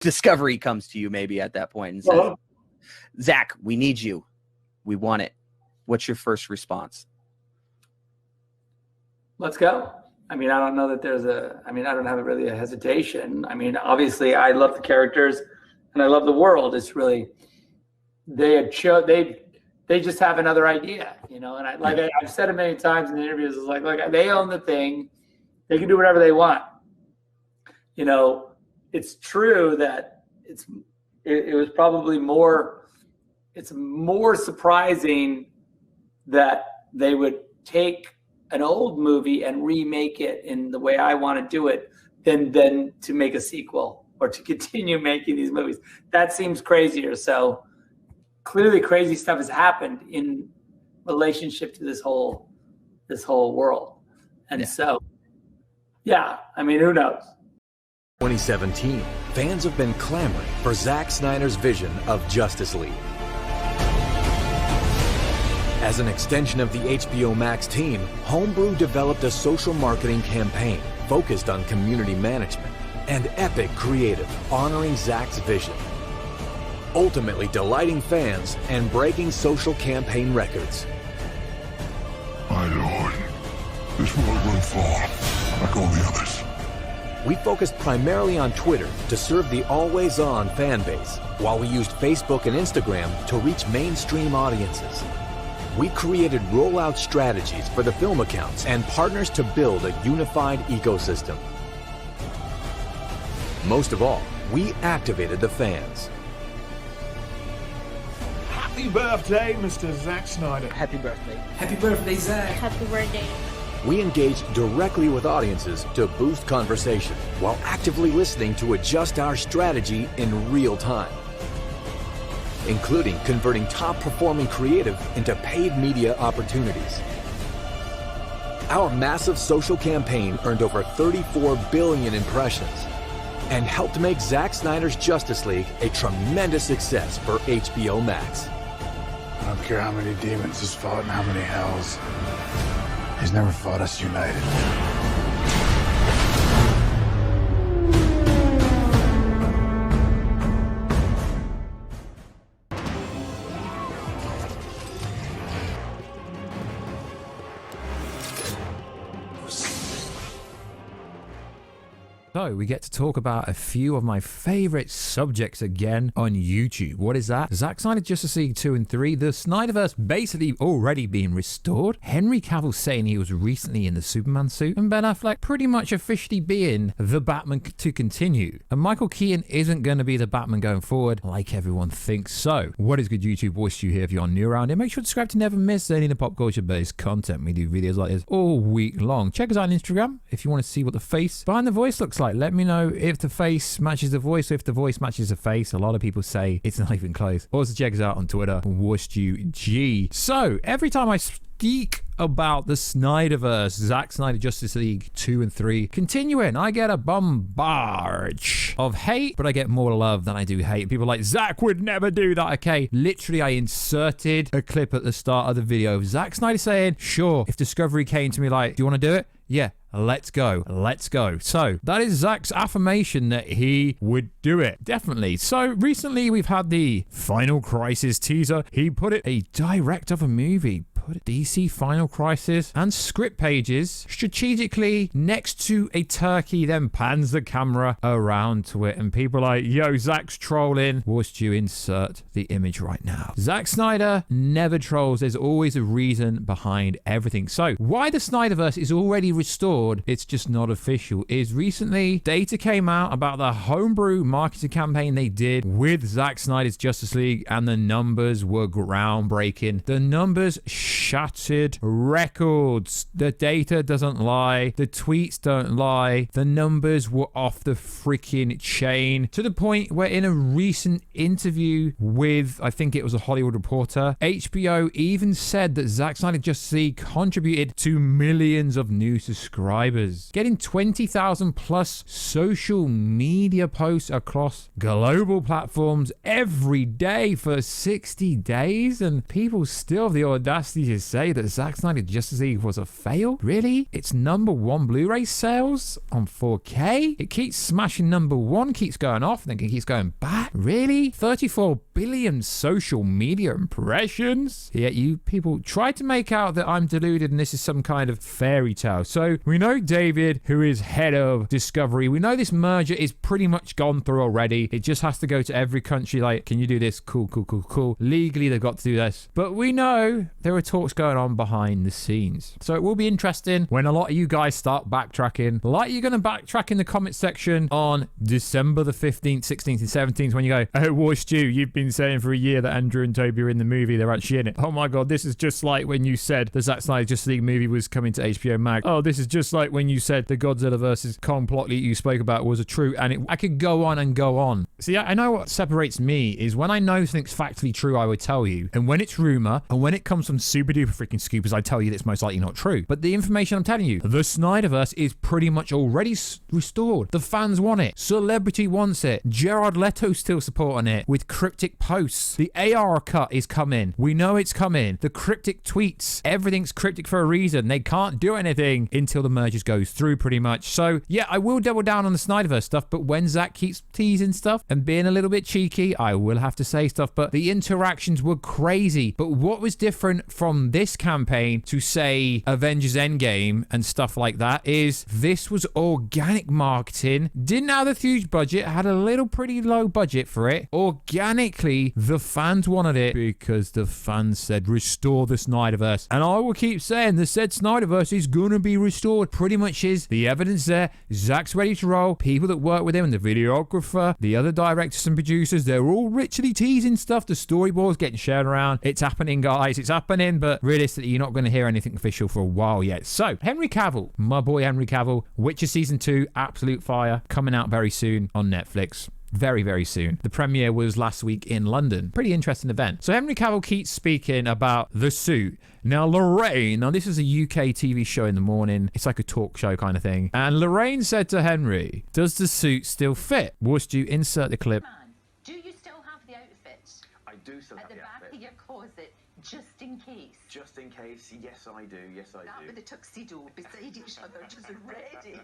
Discovery comes to you maybe at that point and says, Zach, we need you. We want it. What's your first response? Let's go. I mean, I don't know that I don't have really a hesitation. I mean, obviously I love the characters and I love the world. It's really, they just have another idea, and I've said it many times in the interviews, it's like, look, they own the thing. They can do whatever they want. It's true that it was probably it's more surprising that they would take an old movie and remake it in the way I want to do it than to make a sequel or to continue making these movies. That seems crazier. So clearly crazy stuff has happened in relationship to this whole world. And so, I mean, who knows? 2017, fans have been clamoring for Zack Snyder's vision of Justice League. As an extension of the HBO Max team, Homebrew developed a social marketing campaign focused on community management and epic creative honoring Zack's vision, ultimately delighting fans and breaking social campaign records. My lord, this world will fall like all the others. We focused primarily on Twitter to serve the always-on fan base, while we used Facebook and Instagram to reach mainstream audiences. We created rollout strategies for the film accounts and partners to build a unified ecosystem. Most of all, we activated the fans. Happy birthday, Mr. Zack Snyder. Happy birthday. Happy birthday, Zack. Happy birthday. We engaged directly with audiences to boost conversation while actively listening to adjust our strategy in real time, including converting top-performing creative into paid media opportunities. Our massive social campaign earned over 34 billion impressions and helped make Zack Snyder's Justice League a tremendous success for HBO Max. I don't care how many demons he's fought and how many hells. He's never fought us united. So we get to talk about a few of my favorite subjects again on YouTube. What is that? Zack Snyder Justice League 2 and 3, the Snyderverse basically already being restored, Henry Cavill saying he was recently in the Superman suit, and Ben Affleck pretty much officially being the Batman to continue. And Michael Keaton isn't going to be the Batman going forward like everyone thinks. So what is good, YouTube? Warstu here. If you're new around here, make sure to subscribe to never miss any of the pop culture based content. We do videos like this all week long. Check us out on Instagram if you want to see what the face behind the voice looks like. Let me know if the face matches the voice or if the voice matches the face. A lot of people say it's not even close. Also check us out on Twitter, WarstuG. So every time I speak about the Snyderverse, Zack Snyder Justice League 2 and 3 continuing, I get a bombardment of hate, but I get more love than I do hate. People are like, Zack would never do that. Okay, literally I inserted a clip at the start of the video of Zack Snyder saying, sure, if Discovery came to me like, do you want to do it? Yeah, let's go. Let's go. So that is Zack's affirmation that he would do it. Definitely. So recently we've had the Final Crisis teaser. He put it a direct of a movie. Put it DC Final Crisis and script pages strategically next to a turkey, then pans the camera around to it. And people are like, yo, Zack's trolling. What's you insert the image right now? Zack Snyder never trolls. There's always a reason behind everything. So why the Snyderverse is already restored, it's just not official, is recently data came out about the homebrew marketing campaign they did with Zack Snyder's Justice League, and the numbers were groundbreaking. The numbers shattered records. The data doesn't lie. The tweets don't lie. The numbers were off the freaking chain, to the point where in a recent interview with, I think it was a Hollywood Reporter, HBO even said that Zack Snyder Justice League contributed to millions of new subscribers, getting 20,000 plus social media posts across global platforms every day for 60 days, and people still have the audacity seriously just say that Zack Snyder Justice League was a fail? Really? It's #1 Blu-ray sales on 4K? It keeps smashing #1, keeps going off, and then it keeps going back? Really? 34 billion social media impressions? Yet you people try to make out that I'm deluded and this is some kind of fairy tale. So we know David, who is head of Discovery, we know this merger is pretty much gone through already. It just has to go to every country like, can you do this? Cool, cool, cool, cool. Legally, they've got to do this. But we know there are talks going on behind the scenes. So it will be interesting when a lot of you guys start backtracking. Like you're going to backtrack in the comment section on December the 15th, 16th, and 17th when you go, oh, Warstu, you've been saying for a year that Andrew and Toby are in the movie. They're actually in it. Oh my God, this is just like when you said the Zack Snyder Justice League movie was coming to HBO Max. Oh, this is just like when you said the Godzilla versus Kong plot that you spoke about was a true, and I could go on and go on. See, I know what separates me is when I know something's factually true, I would tell you. And when it's rumor, and when it comes from super duper freaking scoopers, I tell you that's most likely not true. But the information I'm telling you, the SnyderVerse is pretty much already restored. The fans want it. Celebrity wants it. Jared Leto's still supporting it with cryptic posts. The AR cut is coming. We know it's coming. The cryptic tweets. Everything's cryptic for a reason. They can't do anything until the mergers goes through pretty much. So yeah, I will double down on the SnyderVerse stuff, but when Zack keeps teasing stuff and being a little bit cheeky, I will have to say stuff. But the interactions were crazy. But what was different from this campaign to say Avengers Endgame and stuff like that is this was organic marketing. Didn't have a huge budget, had a little pretty low budget for it. Organically, the fans wanted it because the fans said restore the SnyderVerse. And I will keep saying the said SnyderVerse is gonna be restored. Pretty much is. The evidence there. Zack's ready to roll. People that work with him and the videographer, the other directors and producers, they're all literally teasing stuff. The storyboard's getting shared around. It's happening, guys. It's happening, but realistically, you're not going to hear anything official for a while yet. So, Henry Cavill, my boy Henry Cavill, Witcher Season 2, absolute fire, coming out very soon on Netflix. Very, very soon. The premiere was last week in London. Pretty interesting event. So Henry Cavill keeps speaking about the suit. Now, Lorraine, now this is a UK TV show in the morning. It's like a talk show kind of thing. And Lorraine said to Henry, does the suit still fit? Warstu, insert the clip. Do you still have the outfits? I do still have the outfit. At the back of your closet, just in case. Just in case, yes I do, yes I do. With the tuxedo beside each other, just ready.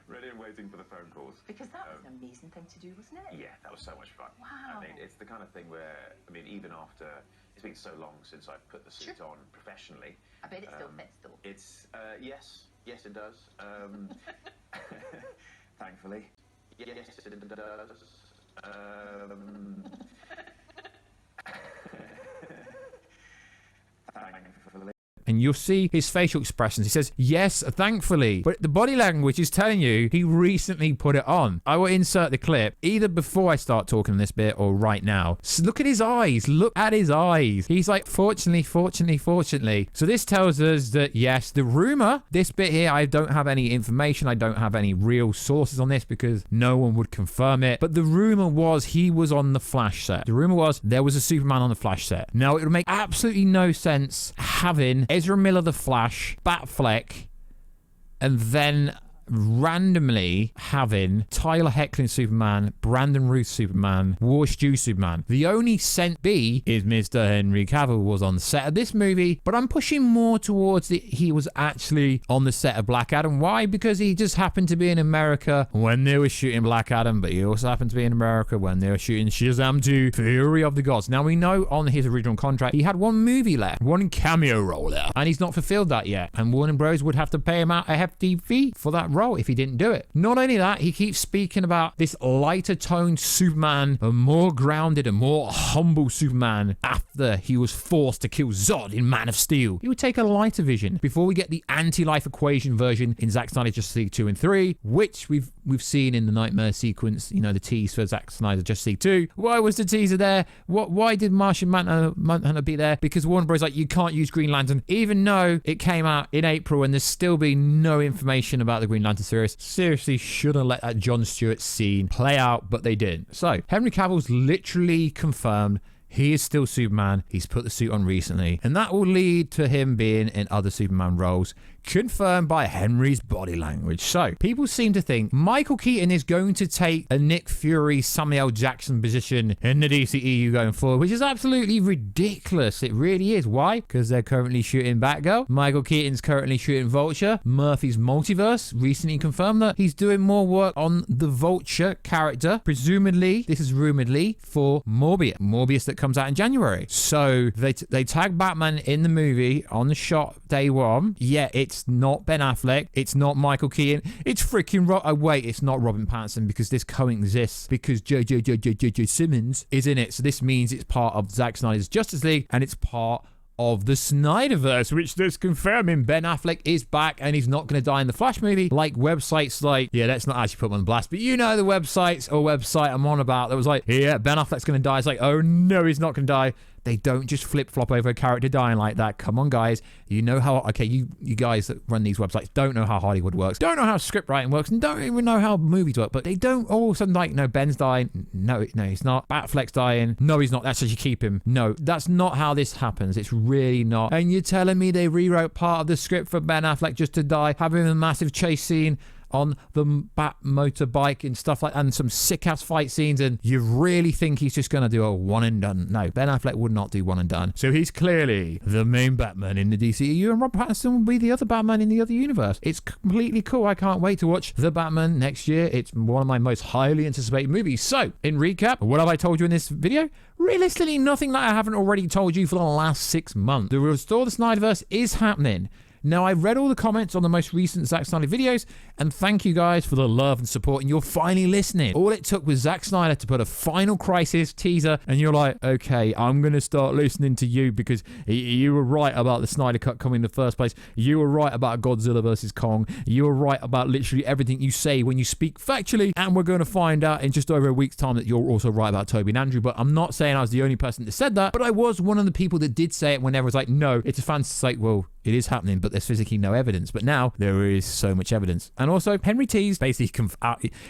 Ready and waiting for the phone calls. Because that was an amazing thing to do, wasn't it? Yeah, that was so much fun. Wow. I mean, it's the kind of thing where, I mean, even after, it's been so long since I've put the suit on professionally. I bet it still fits though. It's, yes it does. Thankfully. Yes, it does. Thankfully. And you'll see his facial expressions. He says, yes, thankfully. But the body language is telling you he recently put it on. I will insert the clip either before I start talking this bit or right now. So look at his eyes. Look at his eyes. He's like, fortunately. So this tells us that, yes, the rumor, this bit here, I don't have any information. I don't have any real sources on this because no one would confirm it. But the rumor was he was on the Flash set. The rumor was there was a Superman on the Flash set. Now, it would make absolutely no sense having Ezra Miller the Flash, Batfleck, and then randomly having Tyler Hoechlin Superman, Brandon Routh Superman, Warstu Superman. The only sense B is Mr. Henry Cavill was on the set of this movie, but I'm pushing more towards he was actually on the set of Black Adam. Why? Because he just happened to be in America when they were shooting Black Adam, but he also happened to be in America when they were shooting Shazam 2, Fury of the Gods. Now we know on his original contract, he had one movie left, one cameo role left, and he's not fulfilled that yet. And Warner Bros. Would have to pay him out a hefty fee for that role if he didn't do it. Not only that, he keeps speaking about this lighter toned Superman, a more grounded and more humble Superman after he was forced to kill Zod in Man of Steel. He would take a lighter vision before we get the anti-life equation version in Zack Snyder Justice League 2 and 3, which we've seen in the Nightmare sequence, you know, the tease for Zack Snyder Justice League 2. Why was the teaser there? Why did Martian Manhunter be there? Because Warner Bros. Like, you can't use Green Lantern, even though it came out in April and there's still been no information about the Green Lantern series. Seriously, should have let that Jon Stewart scene play out, but they didn't. So, Henry Cavill's literally confirmed he is still Superman. He's put the suit on recently, and that will lead to him being in other Superman roles. confirmed by Henry's body language. So, people seem to think Michael Keaton is going to take a Nick Fury, Samuel Jackson position in the DCEU going forward, which is absolutely ridiculous. It really is. Why? Because they're currently shooting Batgirl. Michael Keaton's currently shooting Vulture. Murphy's Multiverse recently confirmed that he's doing more work on the Vulture character. Presumably, this is rumoredly for Morbius that comes out in January. So they tag Batman in the movie on the shot day one. Yeah, it's not Ben Affleck. It's not Michael Keaton. It's freaking it's not Robin Pattinson, because this coexists because J. Simmons is in it. So this means it's part of Zack Snyder's Justice League, and it's part of the SnyderVerse, which is confirming Ben Affleck is back and he's not going to die in the Flash movie, like websites like, yeah, let's not actually put him on blast, but you know the website I'm on about that was like, yeah, Ben Affleck's going to die. It's like, oh no, he's not going to die. They don't just flip-flop over a character dying like that. Come on, guys. You know how... Okay, you guys that run these websites don't know how Hollywood works, don't know how script writing works, and don't even know how movies work, but they don't all of a sudden like, no, Ben's dying. No, he's not. Batfleck's dying. No, he's not. That's how you keep him. No, that's not how this happens. It's really not. And you're telling me they rewrote part of the script for Ben Affleck just to die, having a massive chase scene on the Bat motorbike and stuff like that, and some sick-ass fight scenes, and you really think he's just going to do a one and done? No, Ben Affleck would not do one and done. So he's clearly the main Batman in the DCEU, and Rob Pattinson will be the other Batman in the other universe. It's completely cool. I can't wait to watch The Batman next year. It's one of my most highly anticipated movies. So, in recap, what have I told you in this video? Realistically, nothing that I haven't already told you for the last 6 months. The Restore the SnyderVerse is happening. Now, I read all the comments on the most recent Zack Snyder videos, and thank you guys for the love and support, and you're finally listening. All it took was Zack Snyder to put a Final Crisis teaser, and you're like, okay, I'm going to start listening to you, because you were right about the Snyder Cut coming in the first place. You were right about Godzilla vs. Kong. You were right about literally everything you say when you speak factually, and we're going to find out in just over a week's time that you're also right about Toby and Andrew. But I'm not saying I was the only person that said that, but I was one of the people that did say it when everyone's like, no, it's a fantasy. Like, well, it is happening, but there's physically no evidence. But now there is so much evidence. And also, Henry T's basically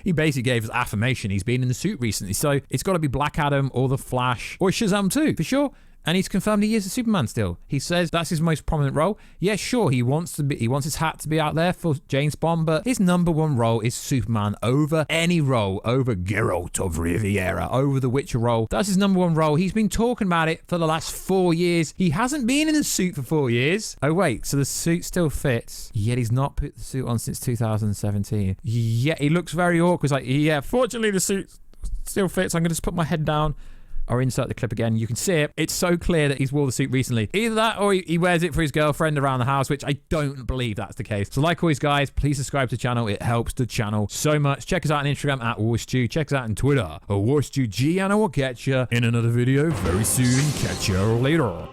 he basically gave us affirmation he's been in the suit recently. So it's got to be Black Adam or The Flash or Shazam 2 for sure. And he's confirmed he is a Superman still. He says that's his most prominent role. Yeah, sure, he wants his hat to be out there for James Bond, but his number one role is Superman over any role, over Geralt of Riviera, over the Witcher role. That's his number one role. He's been talking about it for the last 4 years. He hasn't been in the suit for 4 years. Oh wait, so the suit still fits, yet he's not put the suit on since 2017. Yeah, he looks very awkward. He's like, yeah, fortunately the suit still fits. I'm gonna just put my head down. Or insert the clip again. You can see it. It's so clear that he's wore the suit recently. Either that or he wears it for his girlfriend around the house, which I don't believe that's the case. So like always, guys, please subscribe to the channel. It helps the channel so much. Check us out on Instagram at Warstu. Check us out on Twitter at WarstuG, and I will catch you in another video very soon. Catch you later.